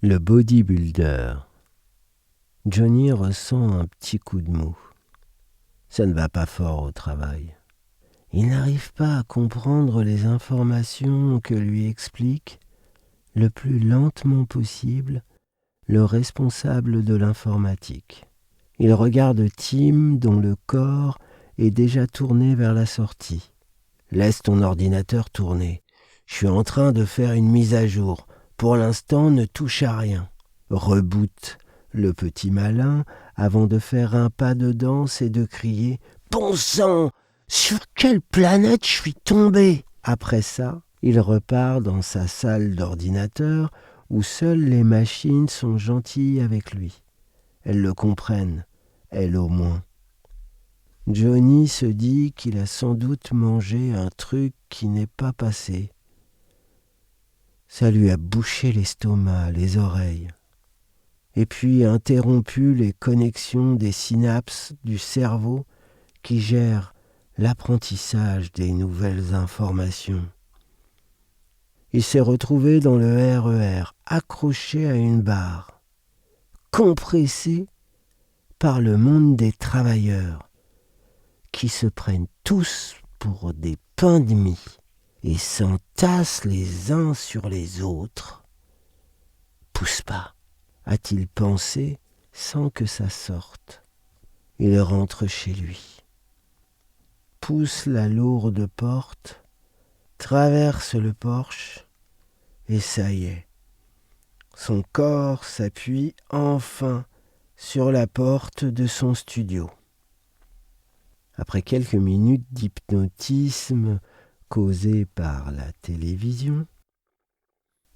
Le bodybuilder. Johnny ressent un petit coup de mou. Ça ne va pas fort au travail. Il n'arrive pas à comprendre les informations que lui explique, le plus lentement possible, le responsable de l'informatique. Il regarde Tim dont le corps est déjà tourné vers la sortie. « Laisse ton ordinateur tourner. Je suis en train de faire une mise à jour. Pour l'instant, ne touche à rien. » Reboot le petit malin avant de faire un pas de danse et de crier « Bon sang, sur quelle planète je suis tombé ?» Après ça, il repart dans sa salle d'ordinateur où seules les machines sont gentilles avec lui. Elles le comprennent, elles au moins. Johnny se dit qu'il a sans doute mangé un truc qui n'est pas passé. Ça lui a bouché l'estomac, les oreilles, et puis interrompu les connexions des synapses du cerveau qui gèrent l'apprentissage des nouvelles informations. Il s'est retrouvé dans le RER, accroché à une barre, compressé par le monde des travailleurs, qui se prennent tous pour des pains de mie et s'entassent les uns sur les autres. Pousse pas, a-t-il pensé sans que ça sorte. Il rentre chez lui, pousse la lourde porte, traverse le porche, et ça y est. Son corps s'appuie enfin sur la porte de son studio. Après quelques minutes d'hypnotisme causé par la télévision,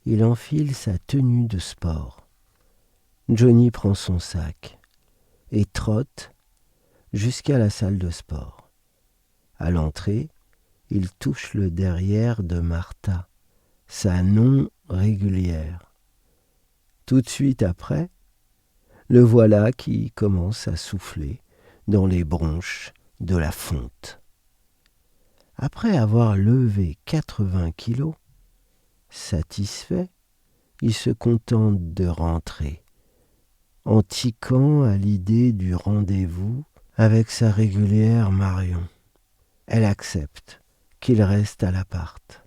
il enfile sa tenue de sport. Johnny prend son sac et trotte jusqu'à la salle de sport. À l'entrée, il touche le derrière de Martha, sa non régulière. Tout de suite après, le voilà qui commence à souffler dans les bronches de la fonte. Après avoir levé 80 kilos, satisfait, il se contente de rentrer, en tiquant à l'idée du rendez-vous avec sa régulière Marion. Elle accepte qu'il reste à l'appart,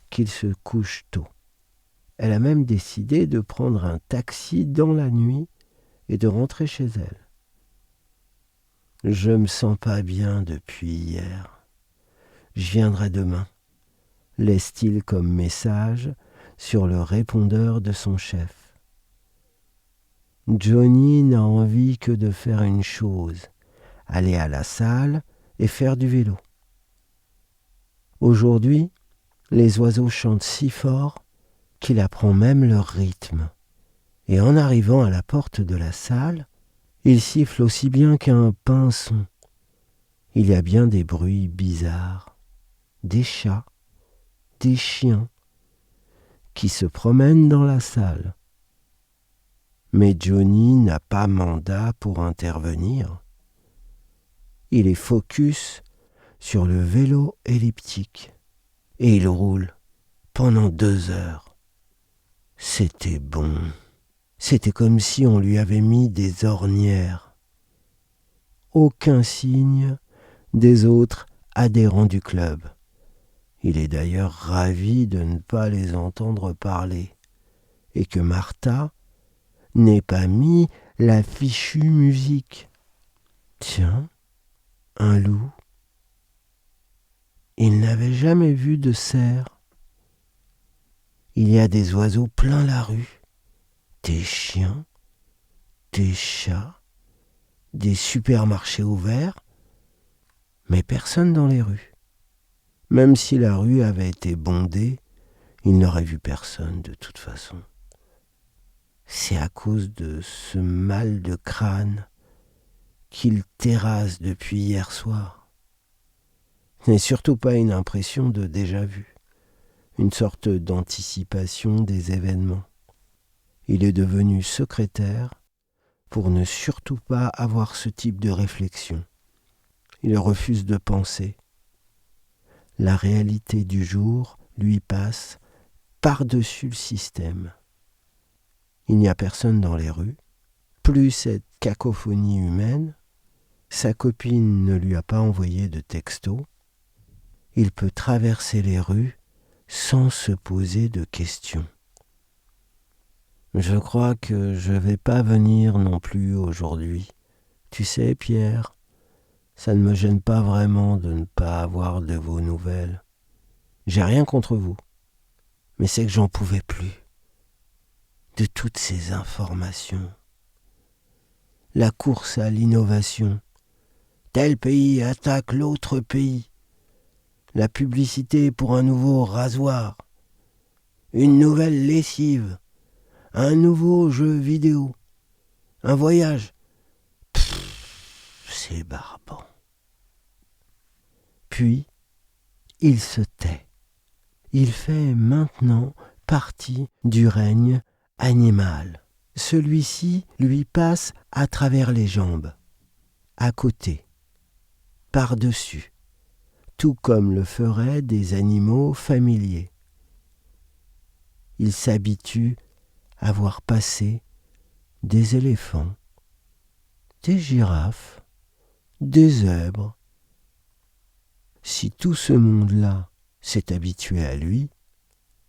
qu'il se couche tôt. Elle a même décidé de prendre un taxi dans la nuit et de rentrer chez elle. « Je me sens pas bien depuis hier. Je viendrai demain », laisse-t-il comme message sur le répondeur de son chef. Johnny n'a envie que de faire une chose, aller à la salle et faire du vélo. Aujourd'hui, les oiseaux chantent si fort qu'il apprend même leur rythme. Et en arrivant à la porte de la salle, il siffle aussi bien qu'un pinson. Il y a bien des bruits bizarres, des chats, des chiens qui se promènent dans la salle. Mais Johnny n'a pas mandat pour intervenir. Il est focus sur le vélo elliptique et il roule pendant 2 heures. C'était bon. C'était comme si on lui avait mis des ornières. Aucun signe des autres adhérents du club. Il est d'ailleurs ravi de ne pas les entendre parler et que Martha n'ait pas mis la fichue musique. Tiens, un loup. Il n'avait jamais vu de cerf. Il y a des oiseaux plein la rue, des chiens, des chats, des supermarchés ouverts, mais personne dans les rues. Même si la rue avait été bondée, il n'aurait vu personne de toute façon. C'est à cause de ce mal de crâne qu'il terrasse depuis hier soir. Ce n'est surtout pas une impression de déjà-vu, une sorte d'anticipation des événements. Il est devenu secrétaire pour ne surtout pas avoir ce type de réflexion. Il refuse de penser. La réalité du jour lui passe par-dessus le système. Il n'y a personne dans les rues, plus cette cacophonie humaine. Sa copine ne lui a pas envoyé de texto. Il peut traverser les rues sans se poser de questions. Je crois que je vais pas venir non plus aujourd'hui. Tu sais, Pierre, ça ne me gêne pas vraiment de ne pas avoir de vos nouvelles. J'ai rien contre vous, mais c'est que j'en pouvais plus de toutes ces informations. La course à l'innovation. Tel pays attaque l'autre pays. La publicité pour un nouveau rasoir. Une nouvelle lessive. Un nouveau jeu vidéo. Un voyage. C'est barbant. Puis, il se tait. Il fait maintenant partie du règne animal. Celui-ci lui passe à travers les jambes, à côté, par-dessus, tout comme le feraient des animaux familiers. Il s'habitue à voir passer des éléphants, des girafes, des zèbres. Si tout ce monde-là s'est habitué à lui,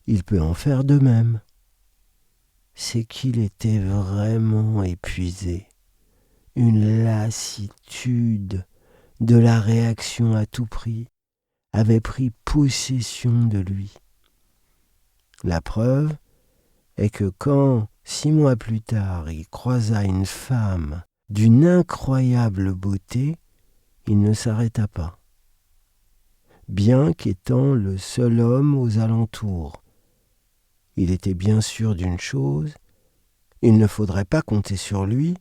il peut en faire de même. C'est qu'il était vraiment épuisé. Une lassitude de la réaction à tout prix avait pris possession de lui. La preuve est que quand, 6 mois plus tard, il croisa une femme d'une incroyable beauté, il ne s'arrêta pas. Bien qu'étant le seul homme aux alentours, il était bien sûr d'une chose, il ne faudrait pas compter sur lui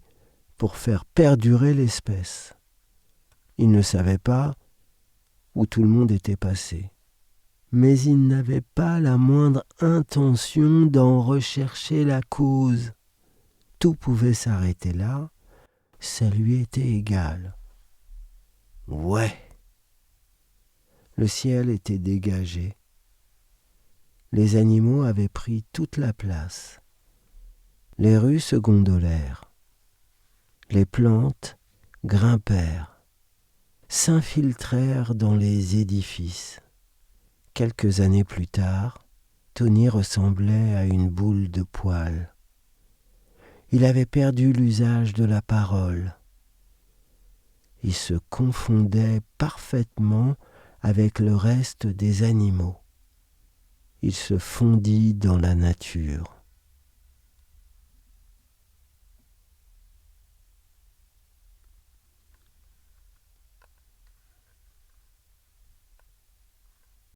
pour faire perdurer l'espèce. Il ne savait pas où tout le monde était passé, mais il n'avait pas la moindre intention d'en rechercher la cause. Tout pouvait s'arrêter là, ça lui était égal. Ouais. Le ciel était dégagé. Les animaux avaient pris toute la place. Les rues se gondolèrent. Les plantes grimpèrent, s'infiltrèrent dans les édifices. Quelques années plus tard, Tony ressemblait à une boule de poils. Il avait perdu l'usage de la parole. Il se confondait parfaitement avec le reste des animaux. Il se fondit dans la nature.